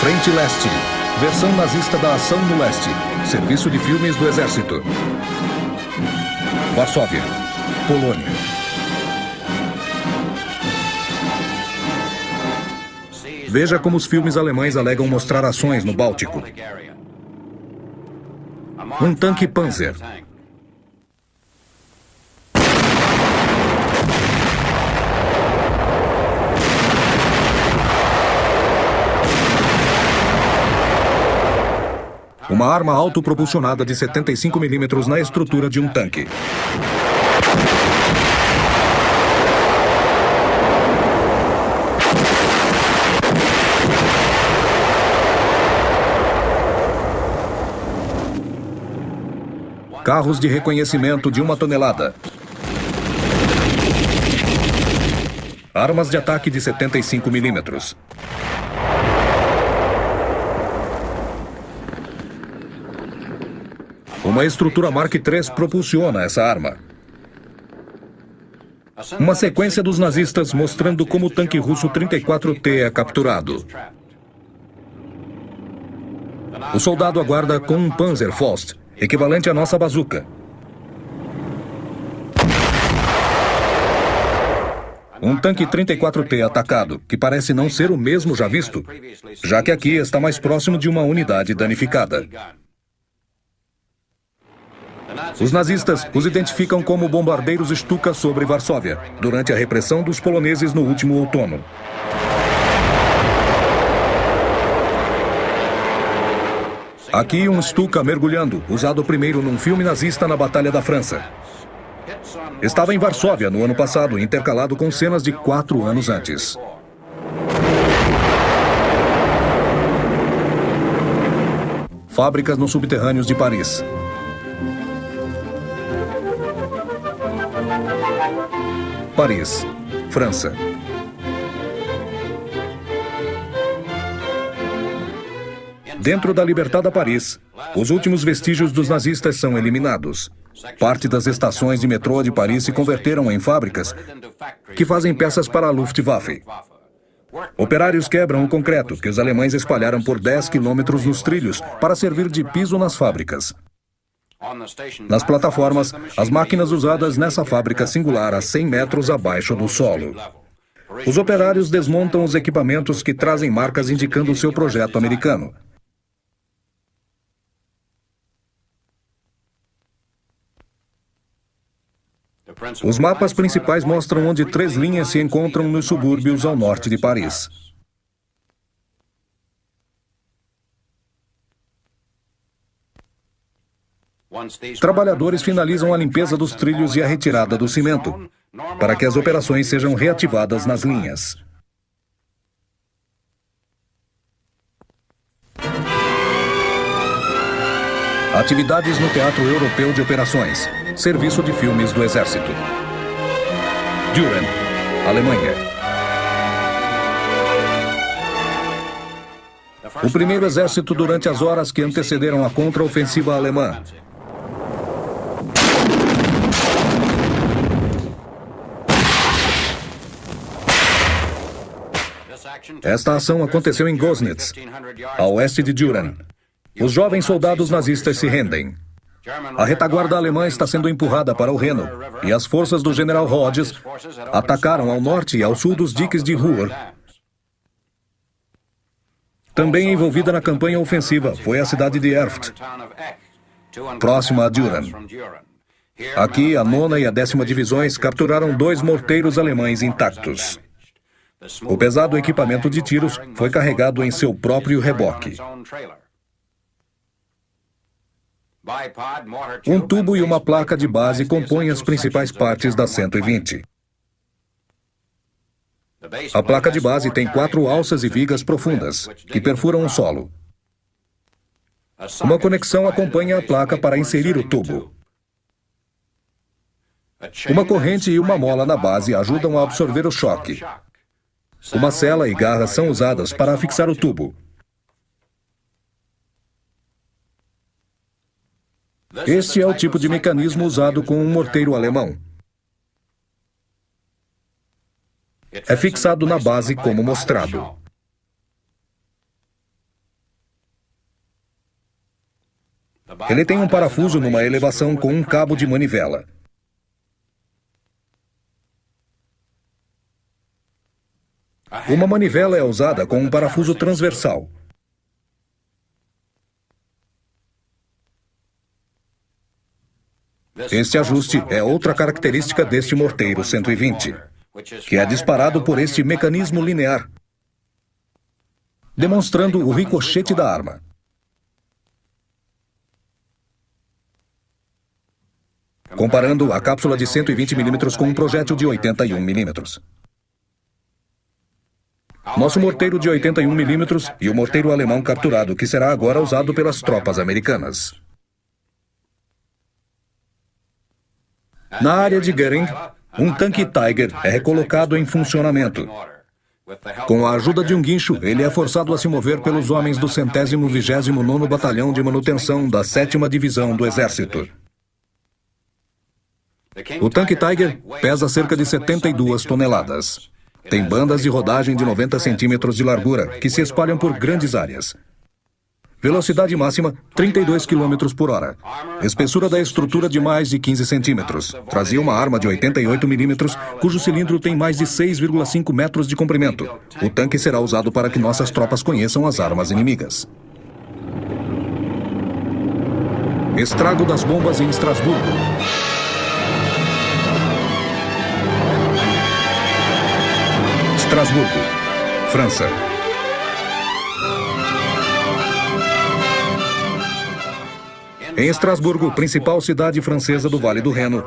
Frente Leste. Versão nazista da ação no leste. Serviço de filmes do Exército. Varsóvia, Polônia. Veja como os filmes alemães alegam mostrar ações no Báltico. Um tanque Panzer. Uma arma autopropulsionada de 75 mm na estrutura de um tanque. Carros de reconhecimento de 1 tonelada. Armas de ataque de 75 mm. Uma estrutura Mark III propulsiona essa arma. Uma sequência dos nazistas mostrando como o tanque russo 34T é capturado. O soldado aguarda com um Panzerfaust, equivalente à nossa bazuca. Um tanque 34T atacado, que parece não ser o mesmo já visto, já que aqui está mais próximo de uma unidade danificada. Os nazistas os identificam como bombardeiros Stuka sobre Varsóvia, durante a repressão dos poloneses no último outono. Aqui um Stuka mergulhando, usado primeiro num filme nazista na Batalha da França. Estava em Varsóvia no ano passado, intercalado com cenas de 4 anos antes. Fábricas nos subterrâneos de Paris. Paris, França. Dentro da Libertada Paris, os últimos vestígios dos nazistas são eliminados. Parte das estações de metrô de Paris se converteram em fábricas que fazem peças para a Luftwaffe. Operários quebram o concreto que os alemães espalharam por 10 quilômetros nos trilhos para servir de piso nas fábricas. Nas plataformas, as máquinas usadas nessa fábrica singular a 100 metros abaixo do solo. Os operários desmontam os equipamentos que trazem marcas indicando o seu projeto americano. Os mapas principais mostram onde 3 linhas se encontram nos subúrbios ao norte de Paris. Trabalhadores finalizam a limpeza dos trilhos e a retirada do cimento, para que as operações sejam reativadas nas linhas. Atividades no Teatro Europeu de Operações. Serviço de filmes do Exército. Düren, Alemanha. O primeiro exército durante as horas que antecederam a contraofensiva alemã. Esta ação aconteceu em Gößnitz, a oeste de Düren. Os jovens soldados nazistas se rendem. A retaguarda alemã está sendo empurrada para o Reno, e as forças do general Rodgers atacaram ao norte e ao sul dos diques de Ruhr. Também envolvida na campanha ofensiva foi a cidade de Erft, próxima a Düren. Aqui, a 9ª e a 10ª divisões capturaram 2 morteiros alemães intactos. O pesado equipamento de tiros foi carregado em seu próprio reboque. Um tubo e uma placa de base compõem as principais partes da 120. A placa de base tem 4 alças e vigas profundas, que perfuram o solo. Uma conexão acompanha a placa para inserir o tubo. Uma corrente e uma mola na base ajudam a absorver o choque. Uma sela e garras são usadas para afixar o tubo. Este é o tipo de mecanismo usado com um morteiro alemão. É fixado na base como mostrado. Ele tem um parafuso numa elevação com um cabo de manivela. Uma manivela é usada com um parafuso transversal. Este ajuste é outra característica deste morteiro 120, que é disparado por este mecanismo linear, demonstrando o ricochete da arma. Comparando a cápsula de 120 mm com um projétil de 81 mm. Nosso morteiro de 81 mm e o morteiro alemão capturado, que será agora usado pelas tropas americanas. Na área de Göring, um tanque Tiger é recolocado em funcionamento. Com a ajuda de um guincho, ele é forçado a se mover pelos homens do 129º Batalhão de Manutenção da 7ª Divisão do Exército. O tanque Tiger pesa cerca de 72 toneladas. Tem bandas de rodagem de 90 centímetros de largura, que se espalham por grandes áreas. Velocidade máxima, 32 km por hora. Espessura da estrutura de mais de 15 centímetros. Trazia uma arma de 88 mm, cujo cilindro tem mais de 6,5 metros de comprimento. O tanque será usado para que nossas tropas conheçam as armas inimigas. Estrago das bombas em Estrasburgo. Estrasburgo, França. Em Estrasburgo, principal cidade francesa do Vale do Reno,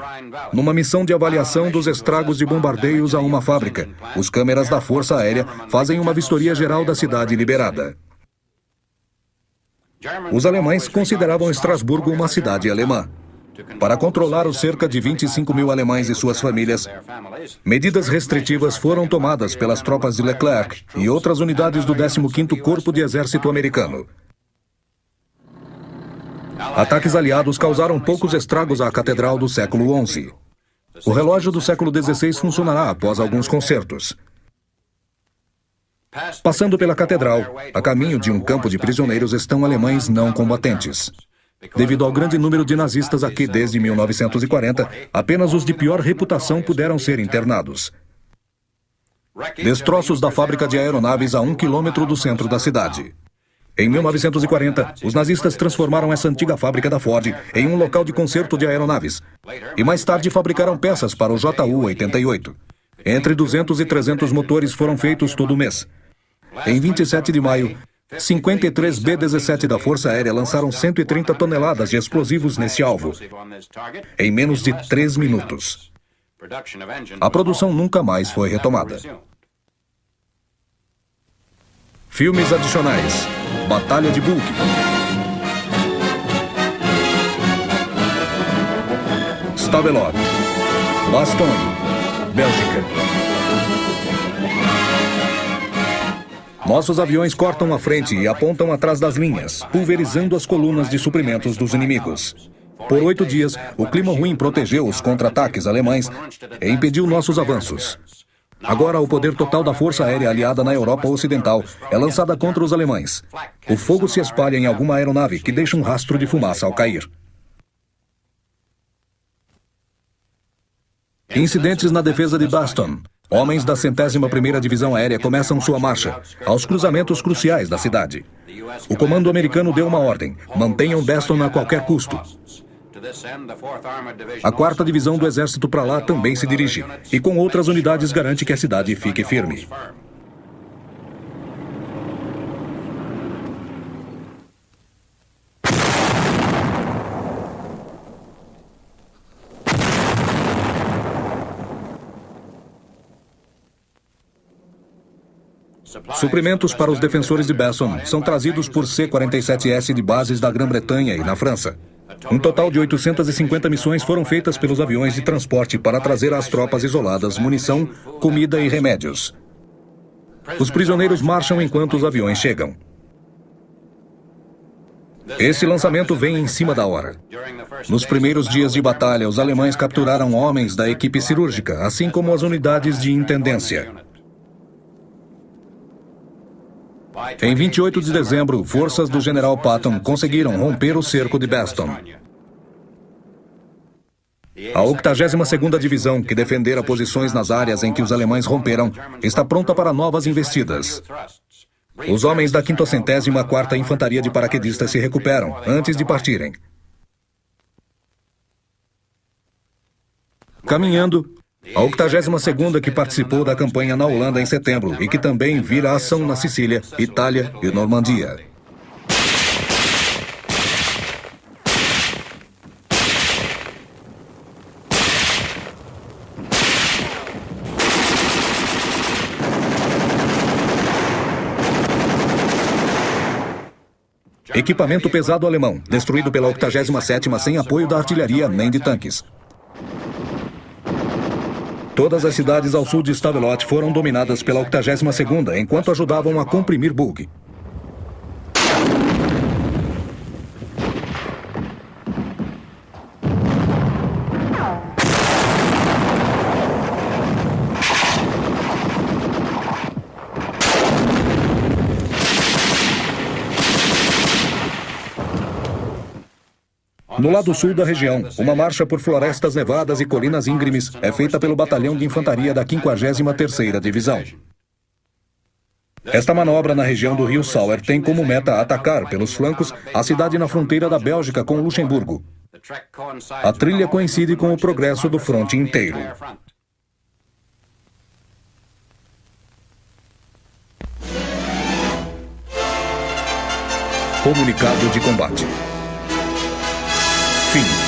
numa missão de avaliação dos estragos de bombardeios a uma fábrica, os câmeras da Força Aérea fazem uma vistoria geral da cidade liberada. Os alemães consideravam Estrasburgo uma cidade alemã. Para controlar os cerca de 25 mil alemães e suas famílias, medidas restritivas foram tomadas pelas tropas de Leclerc e outras unidades do 15º Corpo de Exército americano. Ataques aliados causaram poucos estragos à Catedral do século XI. O relógio do século XVI funcionará após alguns concertos. Passando pela Catedral, a caminho de um campo de prisioneiros estão alemães não combatentes. Devido ao grande número de nazistas aqui desde 1940, apenas os de pior reputação puderam ser internados. Destroços da fábrica de aeronaves a 1 quilômetro do centro da cidade. Em 1940, os nazistas transformaram essa antiga fábrica da Ford em um local de conserto de aeronaves. E mais tarde fabricaram peças para o Ju-88. Entre 200 e 300 motores foram feitos todo mês. Em 27 de maio, 53 B-17 da Força Aérea lançaram 130 toneladas de explosivos nesse alvo, em menos de 3 minutos. A produção nunca mais foi retomada. Filmes adicionais. Batalha de Bulk. Stavelot, Bastogne, Bélgica. Nossos aviões cortam a frente e apontam atrás das linhas, pulverizando as colunas de suprimentos dos inimigos. Por 8 dias, o clima ruim protegeu os contra-ataques alemães e impediu nossos avanços. Agora, o poder total da Força Aérea aliada na Europa Ocidental é lançada contra os alemães. O fogo se espalha em alguma aeronave que deixa um rastro de fumaça ao cair. Incidentes na defesa de Bastogne. Homens da 101ª Divisão Aérea começam sua marcha aos cruzamentos cruciais da cidade. O comando americano deu uma ordem: mantenham Bastogne a qualquer custo. A 4ª Divisão do Exército para lá também se dirige, e com outras unidades garante que a cidade fique firme. Suprimentos para os defensores de Bastogne são trazidos por C-47S de bases da Grã-Bretanha e na França. Um total de 850 missões foram feitas pelos aviões de transporte para trazer às tropas isoladas munição, comida e remédios. Os prisioneiros marcham enquanto os aviões chegam. Esse lançamento vem em cima da hora. Nos primeiros dias de batalha, os alemães capturaram homens da equipe cirúrgica, assim como as unidades de intendência. Em 28 de dezembro, forças do general Patton conseguiram romper o cerco de Bastogne. A 82ª Divisão, que defendera posições nas áreas em que os alemães romperam, está pronta para novas investidas. Os homens da 504ª Infantaria de Paraquedistas se recuperam antes de partirem. Caminhando, a 82ª que participou da campanha na Holanda em setembro e que também vira ação na Sicília, Itália e Normandia. Equipamento pesado alemão, destruído pela 87ª sem apoio da artilharia nem de tanques. Todas as cidades ao sul de Stavelot foram dominadas pela 82ª, enquanto ajudavam a comprimir Bug. No lado sul da região, uma marcha por florestas nevadas e colinas íngremes é feita pelo Batalhão de Infantaria da 53ª Divisão. Esta manobra na região do rio Sauer tem como meta atacar, pelos flancos, a cidade na fronteira da Bélgica com Luxemburgo. A trilha coincide com o progresso do fronte inteiro. Comunicado de combate. Fim.